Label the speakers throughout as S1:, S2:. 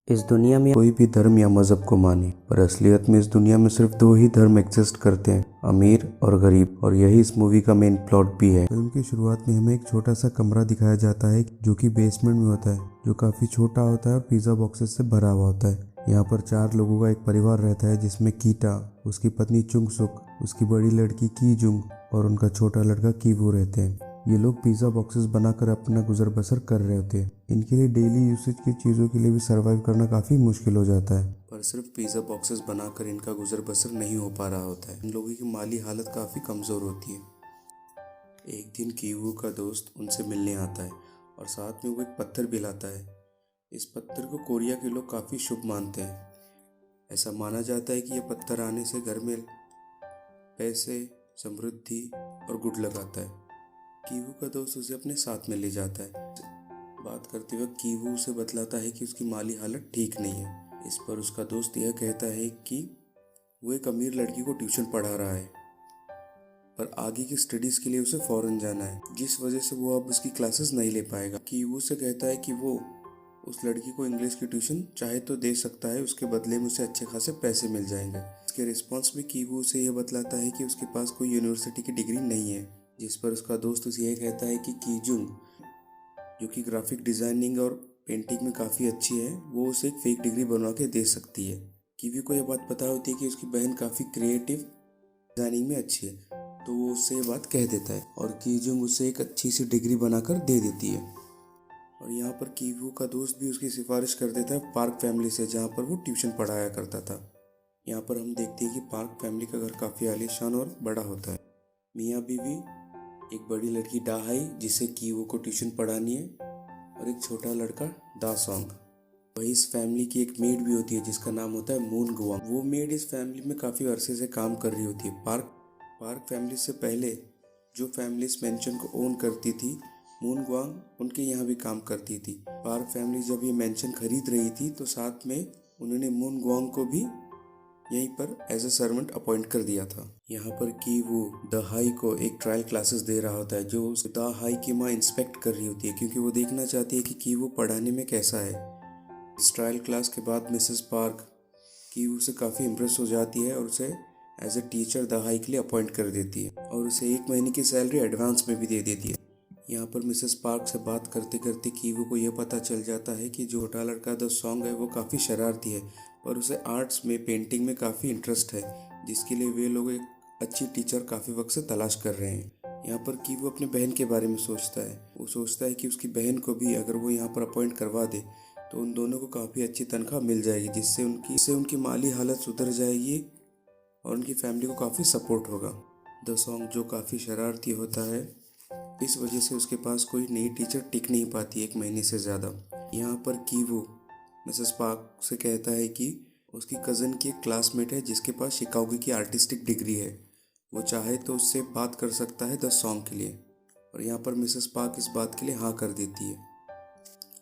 S1: इस दुनिया में कोई भी धर्म या मज़हब को माने, पर असलियत में इस दुनिया में सिर्फ दो ही धर्म एग्जिस्ट करते हैं, अमीर और गरीब। और यही इस मूवी का मेन प्लॉट भी है। फिल्म की शुरुआत में हमें एक छोटा सा कमरा दिखाया जाता है जो कि बेसमेंट में होता है, जो काफ़ी छोटा होता है और पिज़्ज़ा बॉक्सेस से भरा हुआ होता है। यहाँ पर 4 लोगों का एक परिवार रहता है, जिसमें कीटा, उसकी पत्नी चुंग सुक, उसकी बड़ी लड़की की जुंग और उनका छोटा लड़का कीवू रहते हैं। ये लोग पिज़्ज़ा बॉक्सेस बनाकर अपना गुजर बसर कर रहे होते हैं। इनके लिए डेली यूसेज की चीज़ों के लिए भी सर्वाइव करना काफ़ी मुश्किल हो जाता है। पर सिर्फ पिज़्ज़ा बॉक्सेस बनाकर इनका गुजर बसर नहीं हो पा रहा होता है। इन लोगों की माली हालत काफ़ी कमज़ोर होती है। एक दिन कीवू का दोस्त उनसे मिलने आता है और साथ में वो एक पत्थर भी लाता है। इस पत्थर को कोरिया के लोग काफ़ी शुभ मानते हैं। ऐसा माना जाता है कि यह पत्थर आने से घर में पैसे, समृद्धि और गुड लगाता है। कीवू का दोस्त उसे अपने साथ में ले जाता है। बात करते वक्त कीवू उसे बतलाता है कि उसकी माली हालत ठीक नहीं है। इस पर उसका दोस्त यह कहता है कि वो एक अमीर लड़की को ट्यूशन पढ़ा रहा है, पर आगे की स्टडीज के लिए उसे फॉरेन जाना है, जिस वजह से वो अब उसकी क्लासेस नहीं ले पाएगा। कीवू से कहता है कि वो उस लड़की को इंग्लिश की ट्यूशन चाहे तो दे सकता है, उसके बदले में उसे अच्छे खासे पैसे मिल जाएंगे। इसके रिस्पॉन्स में कीवू उसे यह बतलाता है कि उसके पास कोई यूनिवर्सिटी की डिग्री नहीं है, जिस पर उसका दोस्त उसे यह कहता है कि कीजुंग, जो कि ग्राफिक डिज़ाइनिंग और पेंटिंग में काफ़ी अच्छी है, वो उसे एक फेक डिग्री बनवा के दे सकती है। कीवी को यह बात पता होती है कि उसकी बहन काफ़ी क्रिएटिव डिज़ाइनिंग में अच्छी है, तो वो उससे ये बात कह देता है और कीजुंग उसे एक अच्छी सी डिग्री बनाकर दे देती है। और यहाँ पर कीवू का दोस्त भी उसकी सिफारिश कर देता है पार्क फैमिली से, जहाँ पर वो ट्यूशन पढ़ाया करता था। यहाँ पर हम देखते हैं कि पार्क फैमिली का घर काफ़ी आलीशान और बड़ा होता है। मियाँ बीवी, एक बड़ी लड़की डाहाई जिसे कीवू को ट्यूशन पढ़ानी है, और एक छोटा लड़का दासोंग। वही इस फैमिली की एक मेड भी होती है जिसका नाम होता है मून गुआंग। वो मेड इस फैमिली में काफ़ी अरसे से काम कर रही होती है। पार्क फैमिली से पहले जो फैमिली इस मेंशन को ओन करती थी, मून गुआंग उनके यहाँ भी काम करती थी। पार्क फैमिली जब ये मेंशन खरीद रही थी तो साथ में उन्होंने मून गुआंग को भी यहीं पर एज ए सर्वेंट अपॉइंट कर दिया था। यहाँ पर की वो दहाई को एक ट्रायल क्लासेस दे रहा होता है, जो दहाई की माँ इंस्पेक्ट कर रही होती है, क्योंकि वो देखना चाहती है कि वो पढ़ाने में कैसा है। इस ट्रायल क्लास के बाद मिसेस पार्क कीवू से काफ़ी इम्प्रेस हो जाती है और उसे एज ए टीचर दहाई के लिए अपॉइंट कर देती है और उसे 1 महीने की सैलरी एडवांस में भी दे देती है। यहाँ पर मिसेस पार्क से बात करते करते कीवू को यह पता चल जाता है कि जो छोटा लड़का द सॉन्ग है वो काफ़ी शरारती है, पर उसे आर्ट्स में, पेंटिंग में काफ़ी इंटरेस्ट है, जिसके लिए वे लोग एक अच्छी टीचर काफ़ी वक्त से तलाश कर रहे हैं। यहाँ पर कीवू अपनी बहन के बारे में सोचता है। वो सोचता है कि उसकी बहन को भी अगर वो यहाँ पर अपॉइंट करवा दे तो उन दोनों को काफ़ी अच्छी तनख्वाह मिल जाएगी, जिससे उनकी माली हालत सुधर जाएगी और उनकी फैमिली को काफ़ी सपोर्ट होगा। द सॉन्ग जो काफ़ी शरारती होता है, इस वजह से उसके पास कोई नई टीचर टिक नहीं पाती 1 महीने से ज़्यादा। यहाँ पर कीवू मिसेस पार्क से कहता है कि उसकी कज़न की एक क्लासमेट है जिसके पास शिकागो की आर्टिस्टिक डिग्री है, वो चाहे तो उससे बात कर सकता है द सॉन्ग के लिए। और यहाँ पर मिसेस पार्क इस बात के लिए हाँ कर देती है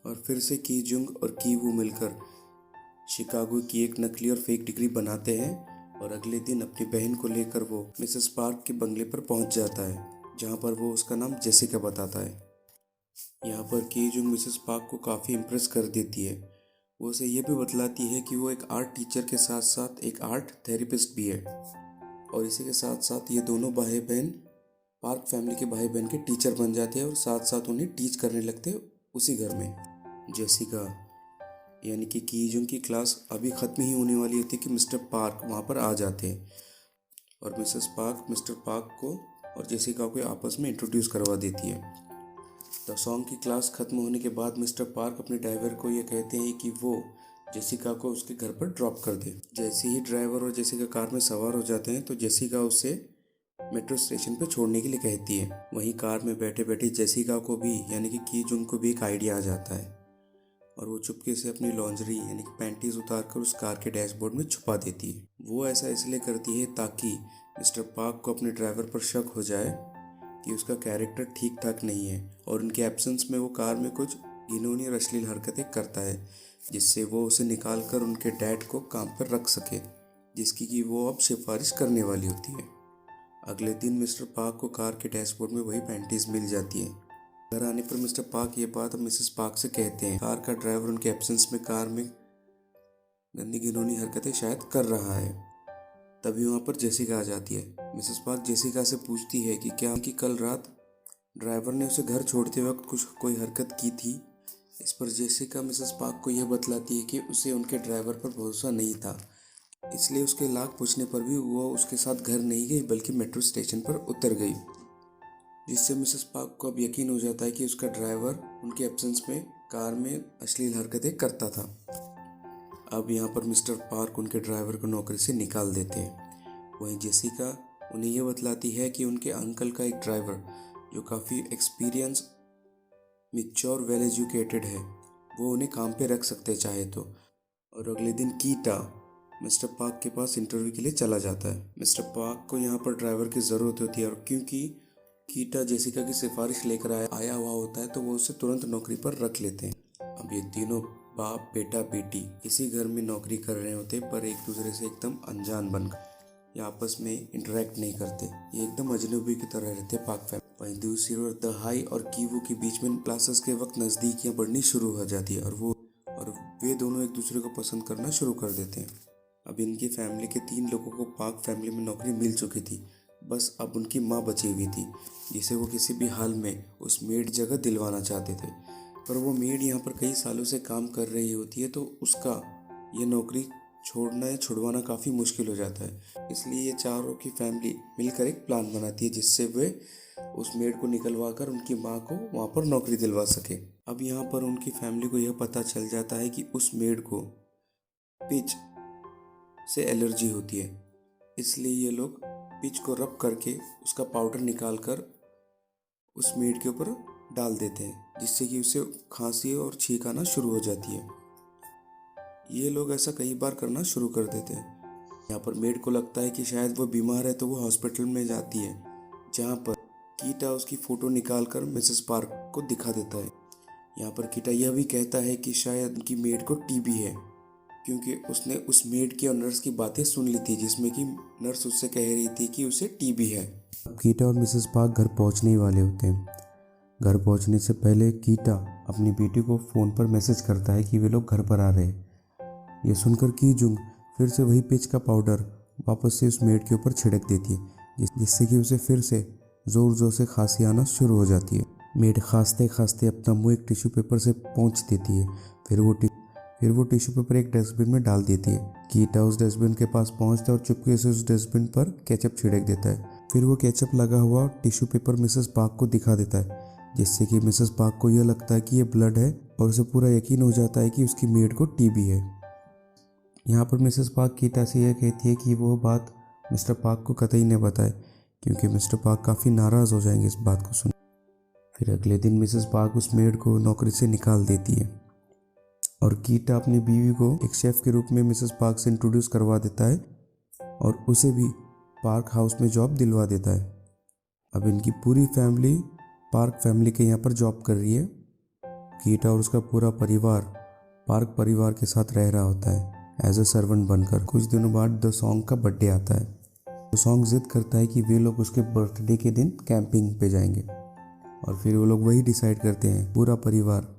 S1: और फिर से की जुंग और कीवू मिलकर शिकागो की एक नकली और फेक डिग्री बनाते हैं और अगले दिन अपनी बहन को लेकर वो मिसेस पार्क के बंगले पर पहुंच जाता है, जहां पर वो उसका नाम जेसिका बताता है। यहाँ पर की जुंग मिसेस पार्क को काफ़ी इम्प्रेस कर देती है। वो उसे ये भी बतलाती है कि वो एक आर्ट टीचर के साथ साथ एक आर्ट थेरेपिस्ट भी है, और इसी के साथ साथ ये दोनों भाई बहन पार्क फैमिली के भाई बहन के टीचर बन जाते हैं और साथ साथ उन्हें टीच करने लगते हैं उसी घर में। जेसिका यानी कि कीजुंग की क्लास अभी ख़त्म ही होने वाली होती है कि मिस्टर पार्क वहाँ पर आ जाते हैं और मिसेस पार्क मिस्टर पार्क को और जेसिका को आपस में इंट्रोड्यूस करवा देती है। द सॉन्ग की क्लास ख़त्म होने के बाद मिस्टर पार्क अपने ड्राइवर को ये कहते हैं कि वो जेसिका को उसके घर पर ड्रॉप कर दे। जैसे ही ड्राइवर और जेसिका कार में सवार हो जाते हैं तो जेसिका उसे मेट्रो स्टेशन पर छोड़ने के लिए कहती है। वहीं कार में बैठे बैठे जेसिका को भी यानी कि कीजुंग को भी एक आइडिया आ जाता है और वो चुपके से अपनी लॉन्जरी यानी कि पैंटीज उतारकर उस कार के डैशबोर्ड में छुपा देती है। वो ऐसा इसलिए करती है ताकि मिस्टर पार्क को अपने ड्राइवर पर शक हो जाए कि उसका कैरेक्टर ठीक ठाक नहीं है और उनके एब्सेंस में वो कार में कुछ घिनौनी और अश्लील हरकतें करता है, जिससे वो उसे निकाल कर उनके डैड को काम पर रख सके, जिसकी कि वो अब सिफारिश करने वाली होती है। अगले दिन मिस्टर पार्क को कार के डैशबोर्ड में वही पैंटीज मिल जाती है। घर आने पर मिस्टर पार्क ये बात अब मिसेस पार्क से कहते हैं। कार का ड्राइवर उनके एब्सेंस में कार में गंदी घिनौनी हरकतें शायद कर रहा है। तभी वहाँ पर जेसिका आ जाती है। मिसेस पार्क जेसिका से पूछती है कि क्या कि कल रात ड्राइवर ने उसे घर छोड़ते वक्त कोई हरकत की थी। इस पर जेसिका मिसेस पार्क को यह बतलाती है कि उसे उनके ड्राइवर पर भरोसा नहीं था, इसलिए उसके लाख पूछने पर भी वो उसके साथ घर नहीं गई बल्कि मेट्रो स्टेशन पर उतर गई, जिससे मिसेस पार्क को अब यकीन हो जाता है कि उसका ड्राइवर उनके एब्सेंस में कार में अश्लील हरकतें करता था। अब यहाँ पर मिस्टर पार्क उनके ड्राइवर को नौकरी से निकाल देते हैं। वहीं जेसिका उन्हें यह बतलाती है कि उनके अंकल का एक ड्राइवर जो काफ़ी एक्सपीरियंस, मैच्योर, वेल एजुकेटेड है, वो उन्हें काम पे रख सकते चाहे तो। और अगले दिन कीटा मिस्टर पार्क के पास इंटरव्यू के लिए चला जाता है। मिस्टर पार्क को यहाँ पर ड्राइवर की ज़रूरत होती है और क्योंकि कीटा जेसिका की सिफारिश लेकर आया हुआ होता है तो वो उसे तुरंत नौकरी पर रख लेते हैं। अब ये तीनों बाप बेटा बेटी इसी घर में नौकरी कर रहे होते पर एक दूसरे से एकदम अनजान बनकर ये आपस में इंटरेक्ट नहीं करते। ये एकदम अजनबी की तरह रहते पार्क फैमिली। वहीं दूसरी ओर दहाई और कीवू के बीच में क्लासेस के वक्त नज़दीकियाँ बढ़नी शुरू हो जाती है और वे दोनों एक दूसरे को पसंद करना शुरू कर देते हैं। अब इनकी फैमिली के 3 लोगों को पार्क फैमिली में नौकरी मिल चुकी थी, बस अब उनकी माँ बची हुई थी जिसे वो किसी भी हाल में उस मेड जगह दिलवाना चाहते थे। पर वो मेड यहाँ पर कई सालों से काम कर रही होती है तो उसका ये नौकरी छोड़ना या छुड़वाना काफ़ी मुश्किल हो जाता है। इसलिए ये चारों की फैमिली मिलकर एक प्लान बनाती है जिससे वे उस मेड को निकलवा कर उनकी माँ को वहाँ पर नौकरी दिलवा सके। अब यहाँ पर उनकी फैमिली को यह पता चल जाता है कि उस मेड को पिच से एलर्जी होती है, इसलिए ये लोग पिच को रब करके उसका पाउडर निकाल कर उस मेड के ऊपर डाल देते हैं, जिससे कि उसे खांसी और छींक आना शुरू हो जाती है। ये लोग ऐसा कई बार करना शुरू कर देते हैं। यहाँ पर मेड को लगता है कि शायद वो बीमार है तो वो हॉस्पिटल में जाती है, जहाँ पर कीटा उसकी फ़ोटो निकाल कर मिसेस पार्क को दिखा देता है। यहाँ पर कीटा यह भी कहता है कि शायद उनकी मेड को टीबी है, क्योंकि उसने उस मेड की और नर्स की बातें सुन ली थी जिसमें कि नर्स उससे कह रही थी कि उसे टीबी है। कीटा और मिसेस पार्क घर पहुंचने ही वाले होते हैं। घर पहुंचने से पहले कीटा अपनी बेटी को फ़ोन पर मैसेज करता है कि वे लोग घर पर आ रहे हैं। ये सुनकर की जुंग फिर से वही पिच का पाउडर वापस से उस मेड के ऊपर छिड़क देती है, जिससे कि उसे फिर से ज़ोर ज़ोर से खांसी आना शुरू हो जाती है। मेड खांसते खांसते अपना मुंह एक टिश्यू पेपर से पोंछ देती है। फिर वो टिश्यू पेपर एक डस्टबिन में डाल देती है। कीटा उस डस्टबिन के पास पहुंचता है और चुपके से उस डस्टबिन पर केचप छिड़क देता है। फिर वो केचप लगा हुआ टिश्यू पेपर मिसेस पार्क को दिखा देता है, जिससे कि मिसेस पार्क को यह लगता है कि ये ब्लड है और उसे पूरा यकीन हो जाता है कि उसकी मेड को टीबी है। यहाँ पर मिसेस पार्क कीटा से यह कहती है कि वो बात मिस्टर पार्क को कतई न बताए, क्योंकि मिस्टर पार्क काफ़ी नाराज़ हो जाएंगे इस बात को सुन। फिर अगले दिन मिसेस पार्क उस मेड को नौकरी से निकाल देती है और कीटा अपनी बीवी को एक शेफ़ के रूप में मिसेस पार्क से इंट्रोड्यूस करवा देता है और उसे भी पार्क हाउस में जॉब दिलवा देता है। अब इनकी पूरी फैमिली पार्क फैमिली के यहाँ पर जॉब कर रही है। कीटा और उसका पूरा परिवार पार्क परिवार के साथ रह रहा होता है एज ए सर्वेंट बनकर। कुछ दिनों बाद द सॉन्ग का बर्थडे आता है। द सॉन्ग जिद करता है कि वे लोग उसके बर्थडे के दिन कैंपिंग पे जाएंगे और फिर वो लोग वही डिसाइड करते हैं। पूरा परिवार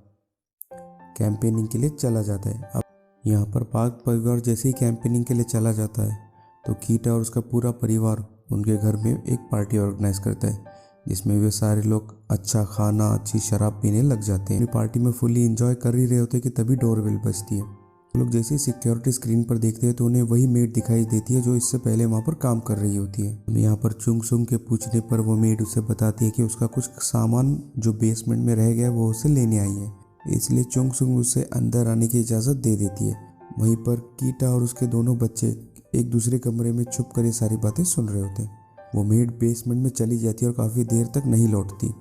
S1: कैंपेनिंग के लिए चला जाता है। अब यहाँ पर पार्क परिवार जैसे ही कैंपेनिंग के लिए चला जाता है तो कीटा और उसका पूरा परिवार उनके घर में एक पार्टी ऑर्गेनाइज करता है, जिसमें वे सारे लोग अच्छा खाना, अच्छी शराब पीने लग जाते हैं। पार्टी में फुली एंजॉय कर ही रहे होते हैं कि तभी डोरबेल बजती है। वो लोग जैसे ही सिक्योरिटी स्क्रीन पर देखते हैं तो उन्हें वही मेड दिखाई देती है जो इससे पहले वहाँ पर काम कर रही होती है। यहाँ पर चुंग सुंग के पूछने पर वो मेड उसे बताती है कि उसका कुछ सामान जो बेसमेंट में रह गया वो उसे लेने आई है, इसलिए चुंग सुंग उसे अंदर आने की इजाज़त दे देती है। वहीं पर कीटा और उसके दोनों बच्चे एक दूसरे कमरे में छुप कर ये सारी बातें सुन रहे होते हैं। वो मेड बेसमेंट में चली जाती है और काफ़ी देर तक नहीं लौटती।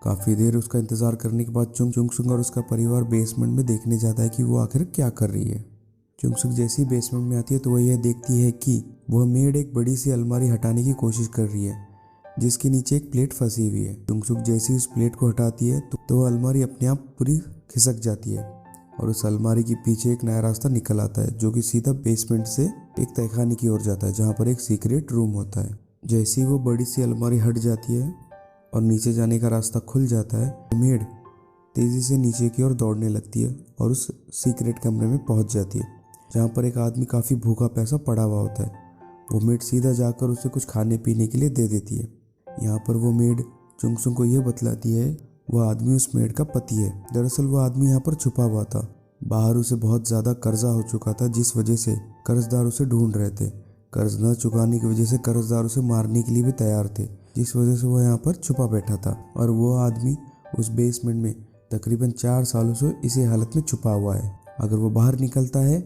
S1: काफ़ी देर उसका इंतज़ार करने के बाद चुंग सुंग और उसका परिवार बेसमेंट में देखने जाता है कि वो आखिर क्या कर रही है। चुंग सुंग जैसे ही बेसमेंट में आती है तो वह यह देखती है कि वह मेड एक बड़ी सी अलमारी हटाने की कोशिश कर रही है, जिसके नीचे एक प्लेट फंसी हुई है। चुंग सुंग जैसे ही उस प्लेट को हटाती है तो वह अलमारी अपने आप पूरी खिसक जाती है और उस अलमारी के पीछे एक नया रास्ता निकल आता है जो कि सीधा बेसमेंट से एक तहखाने की ओर जाता है, जहाँ पर एक सीक्रेट रूम होता है। जैसे ही वो बड़ी सी अलमारी हट जाती है और नीचे जाने का रास्ता खुल जाता है, मेड तेज़ी से नीचे की ओर दौड़ने लगती है और उस सीक्रेट कमरे में पहुंच जाती है। जहाँ पर एक आदमी काफ़ी भूखा प्यासा पड़ा हुआ होता है। वो मेड सीधा जाकर उसे कुछ खाने पीने के लिए दे देती है। यहाँ पर वो मेड चुंगसुंग को यह बतलाती है वह आदमी उस मेड का पति है। दरअसल वो आदमी यहाँ पर छुपा हुआ था। बाहर उसे बहुत ज़्यादा कर्जा हो चुका था, जिस वजह से कर्जदार उसे ढूंढ रहे थे। कर्ज न चुकाने की वजह से कर्जदार उसे मारने के लिए भी तैयार थे, जिस वजह से वो यहाँ पर छुपा बैठा था। और वो आदमी उस बेसमेंट में तकरीबन 4 सालों से इसी हालत में छुपा हुआ है। अगर वो बाहर निकलता है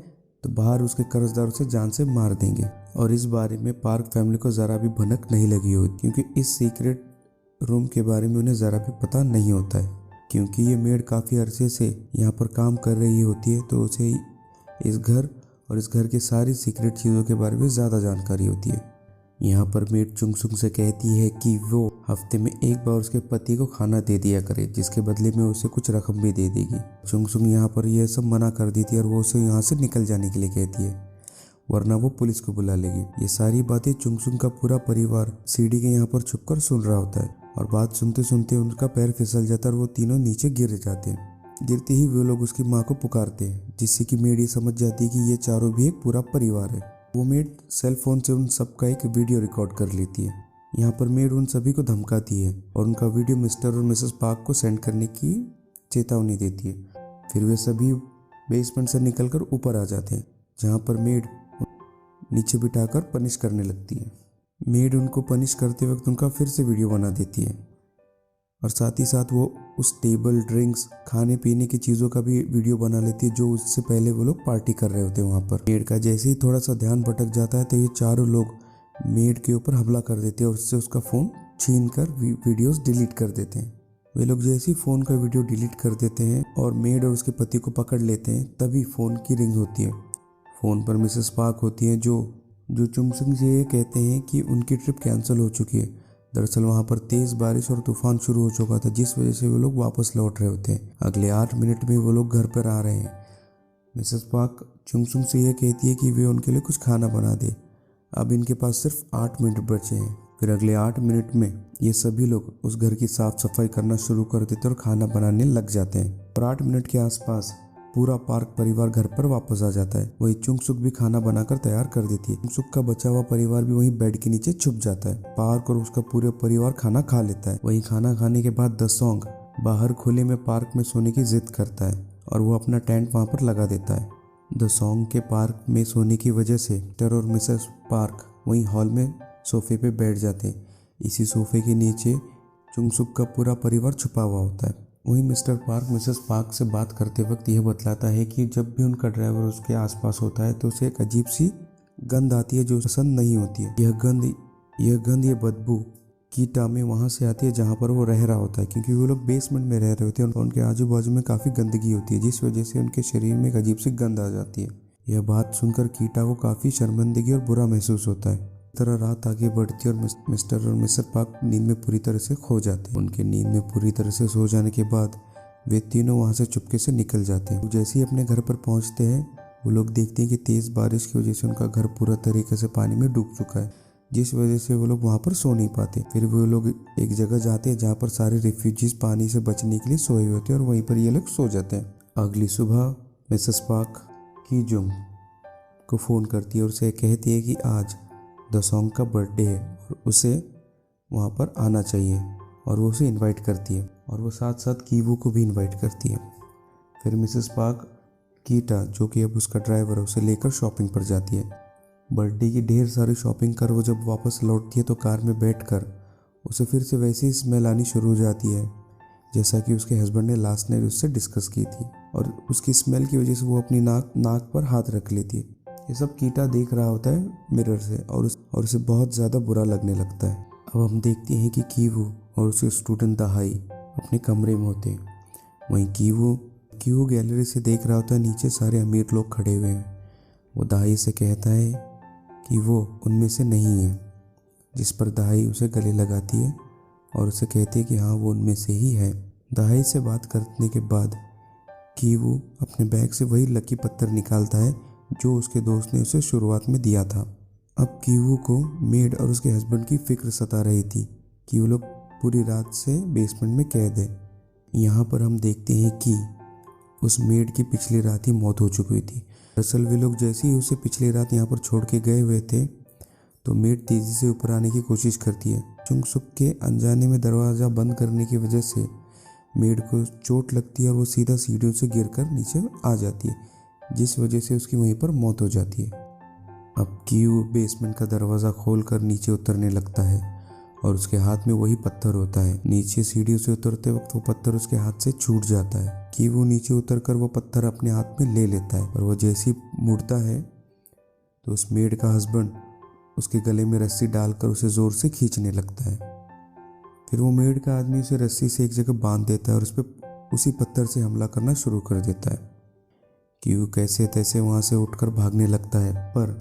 S1: तो बाहर उसके कर्जदार उसे जान से मार देंगे। और इस बारे में पार्क फैमिली को ज़रा भी भनक नहीं लगी होती, क्योंकि इस सीक्रेट रूम के बारे में उन्हें ज़रा भी पता नहीं होता है। क्योंकि ये मेड काफ़ी अरसे से यहाँ पर काम कर रही होती है, तो उसे इस घर और इस घर की सारी सीक्रेट चीज़ों के बारे में ज़्यादा जानकारी होती है। यहाँ पर मेड चुंगसुंग से कहती है कि वो हफ्ते में एक बार उसके पति को खाना दे दिया करे, जिसके बदले में उसे कुछ रकम भी दे देगी। चुंगसुंग यहाँ पर यह सब मना कर देती है और वो उसे यहाँ से निकल जाने के लिए कहती है, वरना वो पुलिस को बुला लेगी। ये सारी बातें चुंगसुंग का पूरा परिवार सीढ़ी के यहाँ पर छुपकर सुन रहा होता है। और बात सुनते सुनते उनका पैर फिसल जाता है और वो तीनों नीचे गिर जाते हैं। गिरते ही वो लोग उसकी माँ को पुकारते हैं, जिससे कि मेड ये समझ जाती है कि ये चारों भी एक पूरा परिवार है। वो मेड सेल फोन से उन सबका एक वीडियो रिकॉर्ड कर लेती है। यहाँ पर मेड उन सभी को धमकाती है और उनका वीडियो मिस्टर और मिसेस पार्क को सेंड करने की चेतावनी देती है। फिर वे सभी बेसमेंट से निकलकर ऊपर आ जाते हैं, जहाँ पर मेड नीचे बिठाकर पनिश करने लगती है। मेड उनको पनिश करते वक्त उनका फिर से वीडियो बना देती है और साथ ही साथ वो उस टेबल, ड्रिंक्स, खाने पीने की चीज़ों का भी वीडियो बना लेती है, जो उससे पहले वो लोग पार्टी कर रहे होते हैं वहाँ पर। मेड का जैसे ही थोड़ा सा ध्यान भटक जाता है तो ये चारों लोग मेड के ऊपर हमला कर देते हैं और उससे उसका फ़ोन छीन कर वीडियोज़ डिलीट कर देते हैं। वे लोग जैसे ही फ़ोन का वीडियो डिलीट कर देते हैं और मेड और उसके पति को पकड़ लेते हैं, तभी फ़ोन की रिंग होती है। फ़ोन पर मिसेस पार्क होती हैं, जो चुंगसुंग से ये कहते हैं कि उनकी ट्रिप कैंसिल हो चुकी है। दरअसल वहाँ पर तेज़ बारिश और तूफान शुरू हो चुका था, जिस वजह से वो लोग वापस लौट रहे होते हैं। अगले 8 मिनट में वो लोग घर पर आ रहे हैं। मिसेस पार्क चुंगसुंग से ये कहती है कि वे उनके लिए कुछ खाना बना दे। अब इनके पास सिर्फ 8 मिनट बचे हैं। फिर अगले 8 मिनट में ये सभी लोग उस घर की साफ सफाई करना शुरू कर देते और खाना बनाने लग जाते हैं। और 8 मिनट के आसपास पूरा पार्क परिवार घर पर वापस आ जाता है। वही चुंगसुक भी खाना बनाकर तैयार कर देती है। चुंगसुक का बचा हुआ परिवार भी वहीं बेड के नीचे छुप जाता है। पार्क और उसका पूरा परिवार खाना खा लेता है। वही खाना खाने के बाद दसोंग बाहर खुले में पार्क में सोने की जिद करता है और वो अपना टेंट वहाँ पर लगा देता है। दसोंग के पार्क में सोने की वजह से टर और मिसेस पार्क वहीं हॉल में सोफे पे बैठ जाते हैं। इसी सोफे के नीचे चुंगसुक का पूरा परिवार छुपा हुआ होता है। वहीं मिस्टर पार्क मिसेस पार्क से बात करते वक्त यह बतलाता है कि जब भी उनका ड्राइवर उसके आसपास होता है तो उसे एक अजीब सी गंध आती है, जो पसंद नहीं होती है। ये बदबू कीटा में वहाँ से आती है जहाँ पर वो रह रहा होता है, क्योंकि वो लोग बेसमेंट में रह रहे होते हैं और उनके आजू बाजू में काफ़ी गंदगी होती है, जिस वजह से उनके शरीर में एक अजीब सी गंध आ जाती है। यह बात सुनकर कीटा को काफ़ी शर्मिंदगी और बुरा महसूस होता है। तरह रात आगे बढ़ती और मिस्टर और मिसेस पार्क नींद में पूरी तरह से खो जाते हैं। उनके नींद में पूरी तरह से सो जाने के बाद वे तीनों वहां से चुपके से निकल जाते हैं। जैसे ही अपने घर पर पहुंचते हैं, वो लोग देखते हैं कि तेज़ बारिश की वजह से उनका घर पूरा तरीके से पानी में डूब चुका है, जिस वजह से वो लोग वहाँ पर सो नहीं पाते। फिर वो लोग एक जगह जाते हैं जहाँ पर सारे रिफ्यूजीज पानी से बचने के लिए सोए हुए होते हैं और वहीं पर ये लोग सो जाते हैं। अगली सुबह मिसेस पार्क की जुंग को फ़ोन करती है और उसे कहती है कि आज दसोंग का बर्थडे है और उसे वहाँ पर आना चाहिए, और वो उसे इनवाइट करती है और वो साथ साथ कीवू को भी इनवाइट करती है। फिर मिसेस पार्क कीटा, जो कि अब उसका ड्राइवर है, उसे लेकर शॉपिंग पर जाती है। बर्थडे की ढेर सारी शॉपिंग कर वो जब वापस लौटती है तो कार में बैठकर उसे फिर से वैसी ही स्मेल आनी शुरू हो जाती है, जैसा कि उसके हस्बैंड ने लास्ट नाइट उससे डिस्कस की थी। और उसकी स्मेल की वजह से वो अपनी नाक पर हाथ रख लेती है। ये सब कीटा देख रहा होता है मिरर से और उसे बहुत ज़्यादा बुरा लगने लगता है। अब हम देखते हैं कि कीवू और उसके स्टूडेंट दहाई अपने कमरे में होते हैं। वहीं कीवू गैलरी से देख रहा होता है नीचे सारे अमीर लोग खड़े हुए हैं। वो दहाई से कहता है कि वो उनमें से नहीं है, जिस पर दहाई उसे गले लगाती है और उसे कहती है कि हाँ वो उनमें से ही है। दहाई से बात करने के बाद कीवू अपने बैग से वही लकी पत्थर निकालता है जो उसके दोस्त ने उसे शुरुआत में दिया था। अब कीवू को मेड और उसके हस्बैंड की फिक्र सता रही थी कि वो लोग पूरी रात से बेसमेंट में कैद है। यहाँ पर हम देखते हैं कि उस मेड की पिछली रात ही मौत हो चुकी थी। दरअसल वे लोग जैसे ही उसे पिछली रात यहाँ पर छोड़ के गए हुए थे तो मेड तेजी से ऊपर आने की कोशिश करती है। चुंगसुक के अनजाने में दरवाज़ा बंद करने की वजह से मेड को चोट लगती है और वो सीधा सीढ़ियों से गिरकर नीचे आ जाती है, जिस वजह से उसकी वहीं पर मौत हो जाती है। अब कीव बेसमेंट का दरवाज़ा खोलकर नीचे उतरने लगता है और उसके हाथ में वही पत्थर होता है। नीचे सीढ़ियों से उतरते वक्त वो पत्थर उसके हाथ से छूट जाता है। कीव नीचे उतरकर वो पत्थर अपने हाथ में ले लेता है और वो जैसे ही मुड़ता है तो उस मेड का हस्बैंड उसके गले में रस्सी डालकर उसे ज़ोर से खींचने लगता है। फिर वो मेड का आदमी उसे रस्सी से एक जगह बांध देता है और उस पर उसी पत्थर से हमला करना शुरू कर देता है। कीव कैसे तैसे वहाँ से उठकर भागने लगता है, पर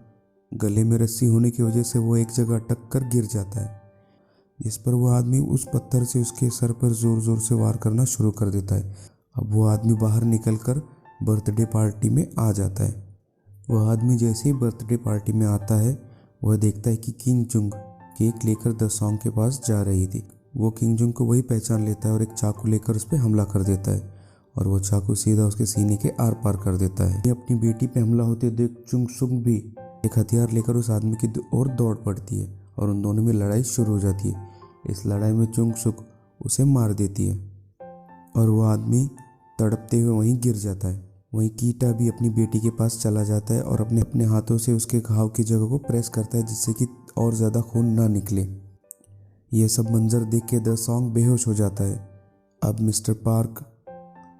S1: गले में रस्सी होने की वजह से वो एक जगह अटक कर गिर जाता है, जिस पर वो आदमी उस पत्थर से उसके सर पर ज़ोर ज़ोर से वार करना शुरू कर देता है। अब वो आदमी बाहर निकलकर बर्थडे पार्टी में आ जाता है। वह आदमी जैसे ही बर्थडे पार्टी में आता है वह देखता है कि किंग जुंग केक लेकर द सॉन्ग के पास जा रही थी। वो किंग जुंग को वही पहचान लेता है और एक चाकू लेकर उस पर हमला कर देता है और वो चाकू सीधा उसके सीने के आर पार कर देता है। ये अपनी बेटी पे हमला होते देख चुंगसुक भी एक हथियार लेकर उस आदमी की ओर दौड़ पड़ती है और उन दोनों में लड़ाई शुरू हो जाती है। इस लड़ाई में चुंगसुक उसे मार देती है और वो आदमी तड़पते हुए वहीं गिर जाता है। वहीं कीटा भी अपनी बेटी के पास चला जाता है और अपने अपने हाथों से उसके घाव की जगह को प्रेस करता है, जिससे कि और ज़्यादा खून ना निकले। यह सब मंजर देख के द सॉन्ग बेहोश हो जाता है। अब मिस्टर पार्क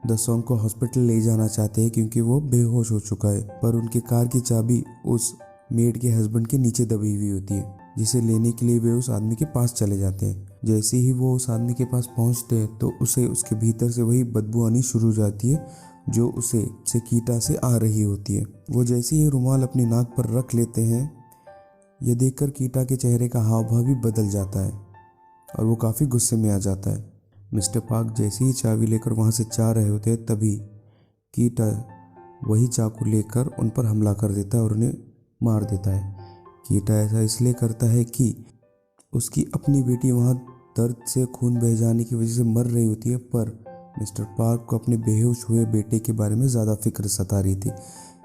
S1: द सॉन्ग को हॉस्पिटल ले जाना चाहते हैं क्योंकि वो बेहोश हो चुका है, पर उनकी कार की चाबी उस मेड के हस्बैंड के नीचे दबी हुई होती है, जिसे लेने के लिए वे उस आदमी के पास चले जाते हैं। जैसे ही वो उस आदमी के पास पहुंचते हैं तो उसे उसके भीतर से वही बदबू आनी शुरू हो जाती है जो उसे कीटा से आ रही होती है। वो जैसे ही रुमाल अपनी नाक पर रख लेते हैं, यह देखकर कीटा के चेहरे का हाव भाव भी बदल जाता है और वो काफ़ी गुस्से में आ जाता है। मिस्टर पार्क जैसे ही चाबी लेकर वहाँ से जा रहे होते हैं तभी कीटा वही चाकू लेकर उन पर हमला कर देता है और उन्हें मार देता है। कीटा ऐसा इसलिए करता है कि उसकी अपनी बेटी वहाँ दर्द से खून बह जाने की वजह से मर रही होती है, पर मिस्टर पार्क को अपने बेहोश हुए बेटे के बारे में ज़्यादा फिक्र सता रही थी।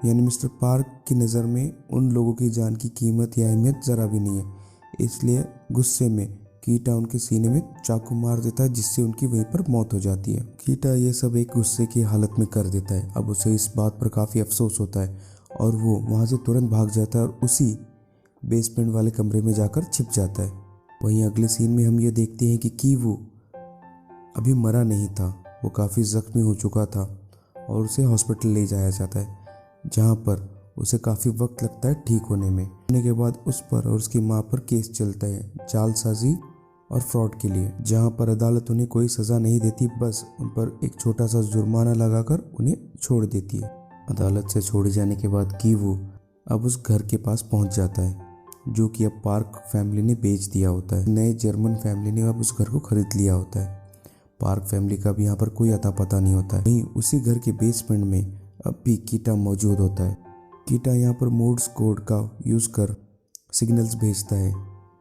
S1: यानी मिस्टर पार्क की नज़र में उन लोगों की जान की कीमत या अहमियत ज़रा भी नहीं है, इसलिए गुस्से में कीटा उनके सीने में चाकू मार देता है, जिससे उनकी वहीं पर मौत हो जाती है। कीटा ये सब एक गुस्से की हालत में कर देता है। अब उसे इस बात पर काफ़ी अफसोस होता है और वो वहाँ से तुरंत भाग जाता है और उसी बेसमेंट वाले कमरे में जाकर छिप जाता है। वहीं अगले सीन में हम ये देखते हैं कि कीवू अभी मरा नहीं था, वो काफ़ी ज़ख्मी हो चुका था और उसे हॉस्पिटल ले जाया जाता है, जहाँ पर उसे काफ़ी वक्त लगता है ठीक होने में। होने के बाद उस पर और उसकी माँ पर केस चलता है जालसाजी और फ्रॉड के लिए, जहाँ पर अदालत उन्हें कोई सज़ा नहीं देती, बस उन पर एक छोटा सा जुर्माना लगाकर उन्हें छोड़ देती है। अदालत से छोड़े जाने के बाद कीवू अब उस घर के पास पहुँच जाता है जो कि अब पार्क फैमिली ने बेच दिया होता है। नए जर्मन फैमिली ने अब उस घर को खरीद लिया होता है। पार्क फैमिली का भी यहाँ पर कोई अता पता नहीं होता है। वहीं उसी घर के बेसमेंट में अब भी कीटा मौजूद होता है। कीटा यहाँ पर मोड्स कोड का यूज़ कर सिग्नल्स भेजता है,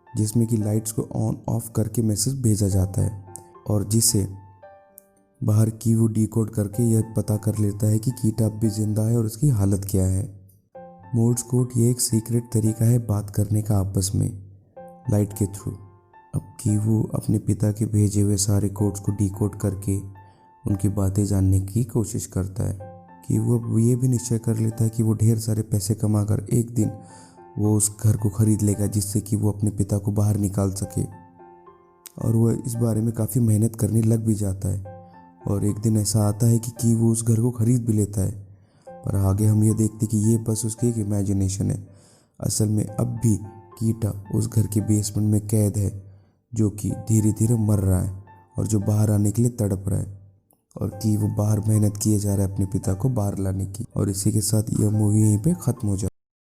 S1: जिसमें कि लाइट्स को ऑन ऑफ करके मैसेज भेजा जाता है और जिसे बाहर कीवू डिकोड करके यह पता कर लेता है कि कीटा अब भी जिंदा है और उसकी हालत क्या है। मोड्स कोड ये एक सीक्रेट तरीका है बात करने का आपस में लाइट के थ्रू। अब कीवू अपने पिता के भेजे हुए सारे कोड्स को डिकोड करके उनकी बातें जानने की कोशिश करता है। कीवू अब ये भी निश्चय कर लेता है कि वो ढेर सारे पैसे कमाकर एक दिन वो उस घर को खरीद लेगा, जिससे कि वो अपने पिता को बाहर निकाल सके, और वह इस बारे में काफ़ी मेहनत करने लग भी जाता है। और एक दिन ऐसा आता है कि कीवू उस घर को खरीद भी लेता है, पर आगे हम ये देखते कि ये बस उसकी एक इमेजिनेशन है। असल में अब भी कीटा उस घर के बेसमेंट में कैद है, जो कि धीरे धीरे मर रहा है और जो बाहर आने के लिए तड़प रहा है, और कि वो बाहर मेहनत किए जा रहा है अपने पिता को बाहर लाने की। और इसी के साथ यह मूवी यहीं पे ख़त्म हो जाती है।